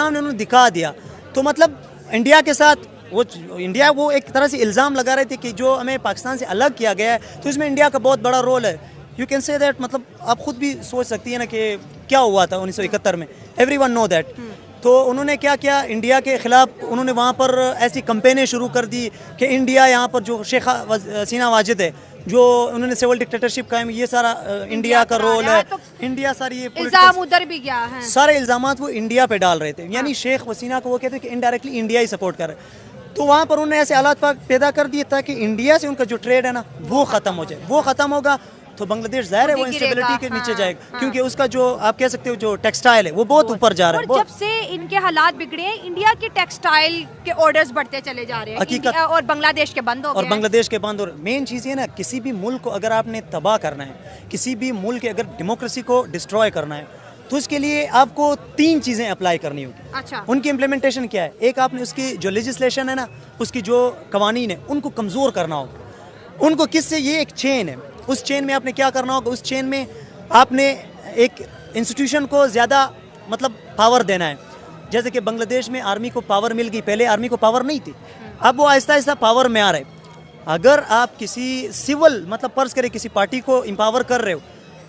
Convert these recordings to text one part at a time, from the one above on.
सामने उन्होंने दिखा दिया। तो मतलब इंडिया के साथ वो एक तरह से इल्ज़ाम लगा रहे थे कि जो हमें पाकिस्तान से अलग किया गया है तो इसमें इंडिया का बहुत बड़ा रोल है। यू कैन से दैट, मतलब आप खुद भी सोच सकती है ना कि क्या हुआ था 1971 में, एवरीवन नो दैट। तो उन्होंने क्या किया, इंडिया के ख़िलाफ़ उन्होंने वहाँ पर ऐसी कैंपेनें शुरू कर दी कि इंडिया यहाँ पर जो शेख हसीना वाजिद है, जो उन्होंने सिविल डिक्टेटरशिप कायम, ये सारा इंडिया का रोल है। तो इंडिया सारी ये इल्ज़ाम उधर भी गया है, सारे इल्ज़ामात वो इंडिया पे डाल रहे थे। यानी शेख हसीना को वो कहते हैं कि इनडायरेक्टली इंडिया ही सपोर्ट कर रहे हैं। तो वहाँ पर उन्होंने ऐसे हालात पैदा कर दिए ताकि इंडिया से उनका जो ट्रेड है ना वो ख़त्म हो जाए। वो ख़त्म होगा तो बांग्लादेश ज़ाहिर है वो इंस्टेबिलिटी के नीचे जाएगा, क्योंकि उसका जो आप कह सकते हो जो टेक्सटाइल है वो बहुत ऊपर जा रहा है। और जब से इनके हालात बिगड़े हैं, इंडिया के टेक्सटाइल के ऑर्डर्स बढ़ते चले जा रहे हैं और बांग्लादेश के बंद हो गए। और बांग्लादेश के बंद। और मेन चीज़ ये ना, किसी भी मुल्क को अगर आपने तबाह करना है, किसी भी मुल्क के अगर डेमोक्रेसी को डिस्ट्रॉय करना है, तो उसके लिए आपको 3 चीज़ें अप्लाई करनी होगी। अच्छा। उनकी इम्प्लीमेंटेशन क्या है? एक, आपने उसकी जो लेजिस्लेशन है ना, उसकी जो कवानीन है उनको कमज़ोर करना होगा। उनको किससे, ये एक चेन है, उस चेन में आपने क्या करना होगा, उस चेन में आपने एक इंस्टीट्यूशन को ज़्यादा मतलब पावर देना है। जैसे कि बांग्लादेश में आर्मी को पावर मिल गई, पहले आर्मी को पावर नहीं थी, अब वो आहिस्ता आहिस्ता पावर में आ रहे। अगर आप किसी सिविल मतलब फर्ज करें किसी पार्टी को एम्पावर कर रहे हो,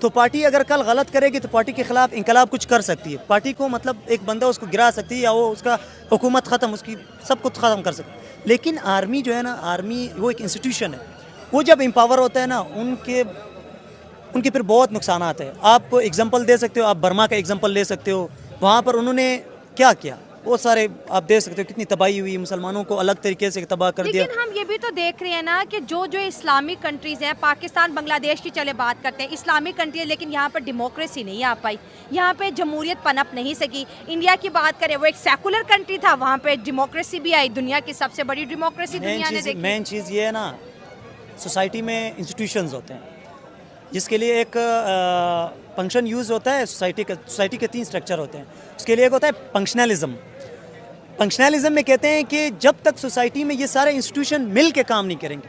तो पार्टी अगर कल गलत करेगी तो पार्टी के खिलाफ इंकलाब कुछ कर सकती है। पार्टी को मतलब एक बंदा उसको गिरा सकती है, या वो उसका हुकूमत ख़त्म, उसकी सब कुछ ख़त्म कर सकती है। लेकिन आर्मी जो है ना, आर्मी वो एक इंस्टीट्यूशन है, वो जब एम्पावर होता है ना, उनके फिर बहुत नुकसान आते हैं। आप एग्जांपल दे सकते हो, आप बर्मा का एग्जांपल ले सकते हो। वहाँ पर उन्होंने क्या किया, वो सारे आप देख सकते हो, कितनी तबाही हुई, मुसलमानों को अलग तरीके से तबाह कर दिया। लेकिन हम ये भी तो देख रहे हैं ना कि जो इस्लामिक कंट्रीज़ हैं, पाकिस्तान बांग्लादेश की चले बात करते हैं, इस्लामिक कंट्री है, लेकिन यहाँ पर डेमोक्रेसी नहीं आ पाई, यहाँ पे जमहूरियत पनप नहीं सकी। इंडिया की बात करें, वो एक सेकुलर कंट्री था, वहाँ पे डेमोक्रेसी भी आई, दुनिया की सबसे बड़ी डेमोक्रेसी दुनिया ने देखी। मेन चीज़ ये है ना, सोसाइटी में इंस्टीट्यूशंस होते हैं, जिसके लिए एक फंक्शन यूज़ होता है सोसाइटी के 3 स्ट्रक्चर होते हैं। उसके लिए एक होता है फंक्शनलिज्म। फंक्शनलिज्म में कहते हैं कि जब तक सोसाइटी में ये सारे इंस्टीट्यूशन मिल के काम नहीं करेंगे,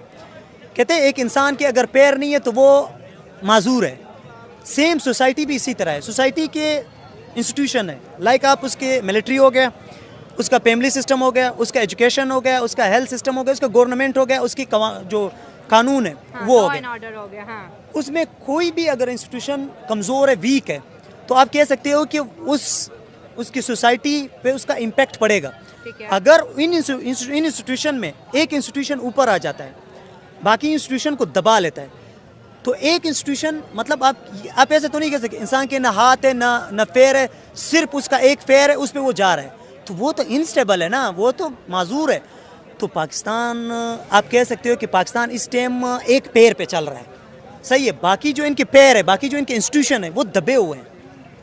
कहते हैं एक इंसान के अगर पैर नहीं है तो वो माजूर है। सेम सोसाइटी भी इसी तरह है। सोसाइटी के इंस्टीट्यूशन है, लाइक आप उसके मिलिट्री हो गया, उसका फैमिली सिस्टम हो गया, उसका एजुकेशन हो गया, उसका हेल्थ सिस्टम हो गया, उसका गवर्नमेंट हो गया, उसकी जो कानून है वो हो गया। हाँ। उसमें कोई भी अगर इंस्टीट्यूशन कमज़ोर है, वीक है, तो आप कह सकते हो कि उसकी सोसाइटी पे उसका इम्पैक्ट पड़ेगा। अगर इन इंस्टीट्यूशन में एक इंस्टीट्यूशन ऊपर आ जाता है, बाकी इंस्टीट्यूशन को दबा लेता है, तो एक इंस्टीट्यूशन मतलब आप ऐसे तो नहीं कह सकते इंसान के ना हाथ है ना पैर है, सिर्फ उसका एक पैर है, उस पर वो जा रहा है, तो वो तो इंस्टेबल है ना, वो तो माजूर है। तो पाकिस्तान, आप कह सकते हो कि पाकिस्तान इस टाइम एक पैर पे चल रहा है, सही है। बाकी जो इनके पैर है, बाकी जो इनके इंस्टीट्यूशन है वो दबे हुए हैं,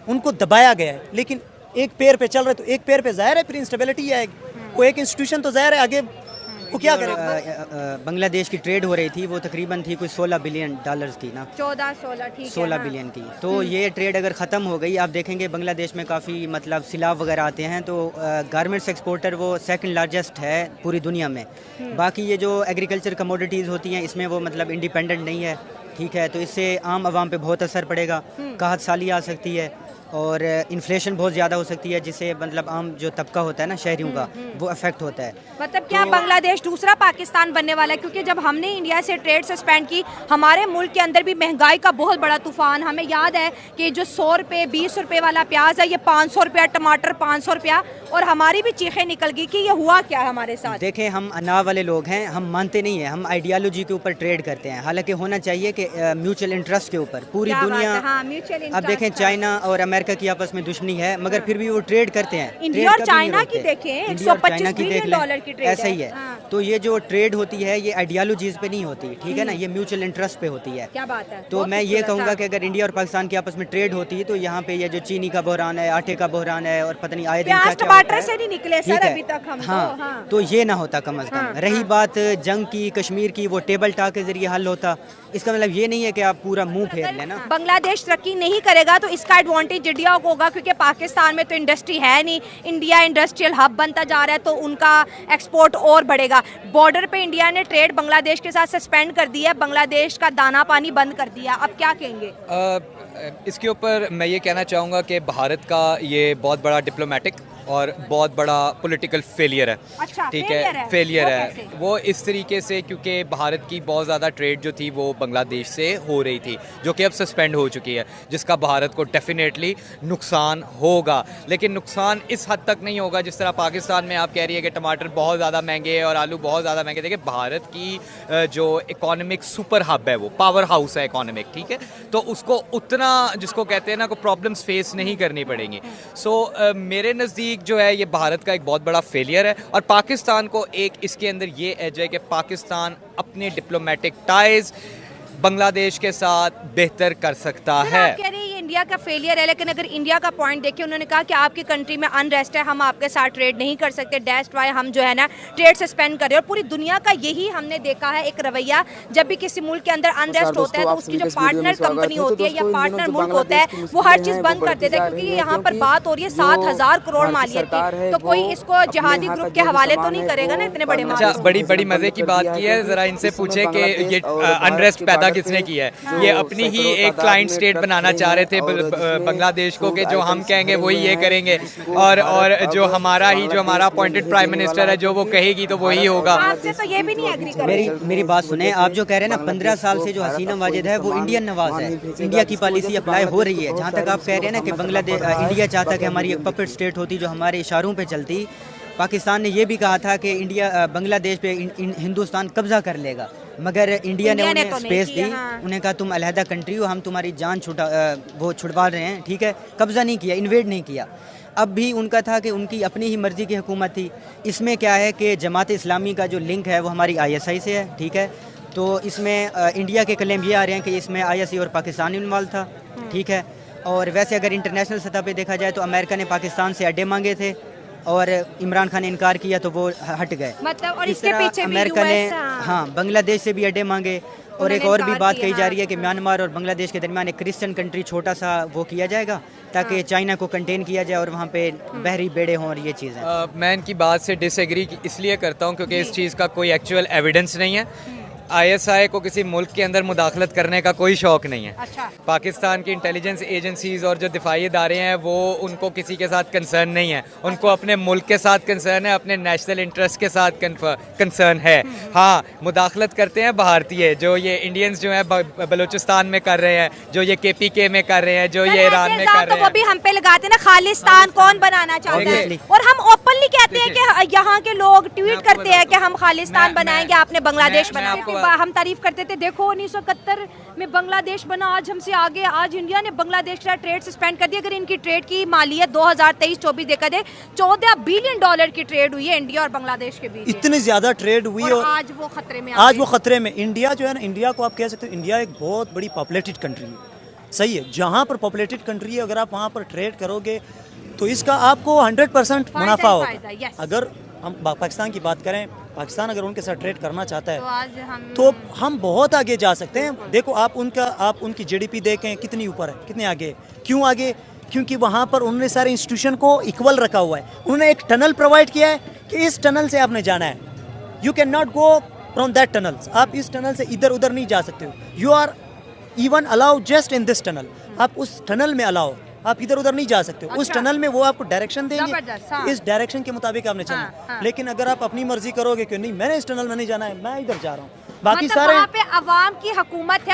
उनको दबाया गया है। लेकिन एक पैर पे चल रहा है, तो एक पैर पे ज़ाहिर है फिर इंस्टेबिलिटी आएगी। वो एक इंस्टीट्यूशन तो ज़ाहिर है आगे वो क्या करेगा। बांग्लादेश की ट्रेड हो रही थी, वो तकरीबन थी कोई $16 बिलियन की ना, 14-16 ठीक है, 16 बिलियन की। तो ये ट्रेड अगर ख़त्म हो गई, आप देखेंगे बांग्लादेश में काफ़ी मतलब सिलाव वगैरह आते हैं, तो गारमेंट्स एक्सपोर्टर वो 2nd लार्जेस्ट है पूरी दुनिया में। बाकी ये जो एग्रीकल्चर कमोडिटीज़ होती हैं, इसमें वो मतलब इंडिपेंडेंट नहीं है, ठीक है। तो इससे आम आवाम पे बहुत असर पड़ेगा, काहत साली आ सकती है और इन्फ्लेशन बहुत ज़्यादा हो सकती है, जिससे मतलब आम जो तबका होता है ना शहरियों का, वो अफेक्ट होता है। मतलब क्या बांग्लादेश दूसरा पाकिस्तान बनने वाला है? क्योंकि जब हमने इंडिया से ट्रेड सस्पेंड की, हमारे मुल्क के अंदर भी महंगाई का बहुत बड़ा तूफान, हमें याद है कि जो 100 रुपये 20 रुपये वाला प्याज है, ये 500 रुपया, टमाटर 500 रुपया, और हमारी भी चीखें निकल गई कि ये हुआ क्या हमारे साथ। देखें, हम अना वाले लोग हैं, हम मानते नहीं हैं, हम आइडियालॉजी के ऊपर ट्रेड करते हैं। हालांकि होना चाहिए कि म्यूचुअल इंटरेस्ट के ऊपर पूरी दुनिया। अब देखें, चाइना और अमेरिका की आपस में दुश्मनी है, मगर फिर भी वो ट्रेड करते हैं। इंडिया और चाइना की देखें, $125 बिलियन की ट्रेड ऐसा ही है। तो ये जो ट्रेड होती है ये आइडियालॉजीज पे नहीं होती, ठीक है ना, ये म्यूचुअल इंटरेस्ट पे होती है। क्या बात है। तो मैं ये कहूँगा कि अगर इंडिया और पाकिस्तान की आपस में ट्रेड होती है, तो यहाँ पे ये जो चीनी का बहरान है, आटे का बहरान है, और पता नहीं आए दिन क्या टमाटर से नहीं निकले सर अभी तक हम। हाँ, तो ये ना होता कम अज कम। रही बात जंग की, कश्मीर की, वो टेबल टॉक के जरिए हल होता। इसका मतलब ये नहीं है कि आप पूरा मुंह फेर लेना। बांग्लादेश तरक्की नहीं करेगा तो इसका एडवांटेज इंडिया को होगा, क्योंकि पाकिस्तान में तो इंडस्ट्री है नहीं, इंडिया इंडस्ट्रियल हब बनता जा रहा है, तो उनका एक्सपोर्ट और बढ़ेगा। बॉर्डर पे इंडिया ने ट्रेड बांग्लादेश के साथ सस्पेंड कर दिया, बांग्लादेश का दाना पानी बंद कर दिया, अब क्या कहेंगे? इसके ऊपर मैं ये कहना चाहूँगा कि भारत का ये बहुत बड़ा डिप्लोमेटिक और बहुत बड़ा पॉलिटिकल फेलियर है। अच्छा, ठीक failure है, है। फेलियर वो है कैसे? वो इस तरीके से क्योंकि भारत की बहुत ज़्यादा ट्रेड जो थी वो बांग्लादेश से हो रही थी, जो कि अब सस्पेंड हो चुकी है, जिसका भारत को डेफिनेटली नुकसान होगा। लेकिन नुकसान इस हद तक नहीं होगा जिस तरह पाकिस्तान में आप कह रही है कि टमाटर बहुत ज़्यादा महंगे हैं और आलू बहुत ज़्यादा महंगे। देखिए भारत की जो इकोनॉमिक सुपर हब है, वो पावर हाउस है इकोनॉमिक, ठीक है, तो उसको उतना जिसको कहते हैं ना को प्रॉब्लम्स फेस नहीं करनी पड़ेंगी। सो मेरे नज़दीक जो है ये भारत का एक बहुत बड़ा फेलियर है और पाकिस्तान को एक इसके अंदर ये एज है कि पाकिस्तान अपने डिप्लोमेटिक टाइज बांग्लादेश के साथ बेहतर कर सकता सर, है। आप कह रहे हैं ये इंडिया का फेलियर है, लेकिन अगर इंडिया का पॉइंट देखिए, उन्होंने कहा कि आपकी कंट्री में अनरेस्ट है, हम आपके साथ ट्रेड नहीं कर सकते, दैट्स व्हाई हम जो है ना ट्रेड सस्पेंड कर रहे हैं। और पूरी दुनिया का यही हमने देखा है एक रवैया, जब भी किसी मुल्क के अंदर अनरेस्ट होता है तो उसकी जो पार्टनर कंपनी होती है या पार्टनर मुल्क होता है वो हर चीज़ बंद कर देता है, क्योंकि यहाँ पर बात हो रही है 7,000 करोड़ मालियत की, तो कोई इसको जिहादी ग्रुप के हवाले तो नहीं करेगा ना इतने बड़े अच्छा, बड़ी बड़ी मज़े की बात की है, ज़रा इनसे पूछे कि ये अनरेस्ट पैदा किसने किया है। ये अपनी ही एक क्लाइंट स्टेट बनाना चाह रहे थे बांग्लादेश को कि जो हम कहेंगे वही ये करेंगे और जो हमारा अपॉइंटेड प्राइम मिनिस्टर है जो वो कहेगी तो वही होगा। आपसे तो ये भी नहीं एग्री कर मेरी बात सुने, आप जो कह रहे हैं ना 15 साल से जो हसीना वाजिद है वो इंडियन नवाज है, इंडिया की पॉलिसी अप्लाई हो रही है। जहाँ तक आप कह रहे हैं ना कि बांग्लादेश इंडिया चाहता कि हमारी एक पपेट स्टेट होती जो हमारे इशारों पे चलती। पाकिस्तान ने ये भी कहा था कि इंडिया बांग्लादेश पे हिंदुस्तान कब्जा कर लेगा, मगर इंडिया ने उन्हें तो स्पेस दी। हाँ। उन्हें कहा तुम अलहदा कंट्री हो, हम तुम्हारी जान छुड़वा रहे हैं, ठीक है, कब्जा नहीं किया, इन्वेड नहीं किया। अब भी उनका था कि उनकी अपनी ही मर्जी की हुकूमत थी। इसमें क्या है कि जमात इस्लामी का जो लिंक है वो हमारी ISI से है, ठीक है, तो इसमें इंडिया के क्लेम ये आ रहे हैं कि इसमें ISI और पाकिस्तान इन्वॉल्व था, ठीक है। और वैसे अगर इंटरनेशनल सतह पे देखा जाए तो अमेरिका ने पाकिस्तान से अड्डे मांगे थे और इमरान खान ने इनकार किया तो वो हट गए। मतलब और इस इसके तरह पीछे भी अमेरिका ने US, हाँ बांग्लादेश से भी अड्डे मांगे। और एक उन्होंने और भी इनकार बात किया, कही जा रही है हाँ। कि म्यांमार और बांग्लादेश के दरमियान एक क्रिश्चियन कंट्री छोटा सा वो किया जाएगा ताकि चाइना को कंटेन किया जाए और वहाँ पे बहरी बेड़े हों और ये चीज़ें। मैं इनकी बात से डिसएग्री इसलिए करता हूँ क्योंकि इस चीज़ का कोई एक्चुअल एविडेंस नहीं है। ISI को किसी मुल्क के अंदर मुदाखलत करने का कोई शौक नहीं है। अच्छा। पाकिस्तान की इंटेलिजेंस एजेंसीज और जो दिफाई इदारे हैं वो उनको किसी के साथ कंसर्न नहीं है, उनको अपने मुल्क के साथ कंसर्न है, अपने नेशनल इंटरेस्ट के साथ कंसर्न है। हाँ, मुदाखलत करते हैं भारतीय, जो ये इंडियंस जो हैं बलूचिस्तान में कर रहे हैं, जो ये KPK में कर रहे हैं, जो ये ईरान में कर रहे वो भी हैं। हम पे लगाते हैं ना, खालिस्तान कौन बनाना चाहता है, Obviously। और हम ओपनली कहते हैं कि यहाँ के लोग ट्वीट करते हैं कि हम खालिस्तान बनाएंगे, आपने बांग्लादेश मैं बनाया। आपको हम तारीफ करते थे, देखो 1971 में बांग्लादेश बना, आज हमसे आगे, आज इंडिया ने बांग्लादेश का ट्रेड सस्पेंड कर दिया। अगर इनकी ट्रेड की मालियत 2023-24 देखा जाए $14 बिलियन की ट्रेड हुई है इंडिया और बांग्लादेश के बीच। इतनी ज्यादा ट्रेड हुई और आज वो खतरे में आज वो खतरे में। इंडिया जो है ना, इंडिया को आप कह सकते हो इंडिया एक बहुत बड़ी पॉपुलेटेड कंट्री है, सही है। जहाँ पर पॉपुलेटेड कंट्री है, अगर आप वहाँ पर ट्रेड करोगे तो इसका आपको 100% मुनाफा फायदा, होगा। yes। अगर हम पाकिस्तान की बात करें, पाकिस्तान अगर उनके साथ ट्रेड करना चाहता तो है आज तो हम बहुत आगे जा सकते हैं। देखो आप उनकी GDP देखें कितनी ऊपर है, कितने आगे है। क्यों आगे? क्योंकि वहाँ पर उन्होंने सारे इंस्टीट्यूशन को इक्वल रखा हुआ है। उन्होंने एक टनल प्रोवाइड किया है कि इस टनल से आपने जाना है, you can not go from that tunnel, आप इस टनल से इधर उधर नहीं जा सकते हो। You are even allowed just in this tunnel, आप उस टनल में अलाउ, आप इधर उधर नहीं जा सकते हो। उस अच्छा। टनल में वो आपको डायरेक्शन देंगे, जबरदस्त, हाँ। इस डायरेक्शन के मुताबिक आपने चलना है। हाँ। लेकिन अगर आप अपनी मर्जी करोगे कि नहीं मैंने इस टनल में नहीं जाना है, मैं इधर जा रहा हूँ, बाकी मतलब सारे वहाँ पे अवाम की हुकूमत है।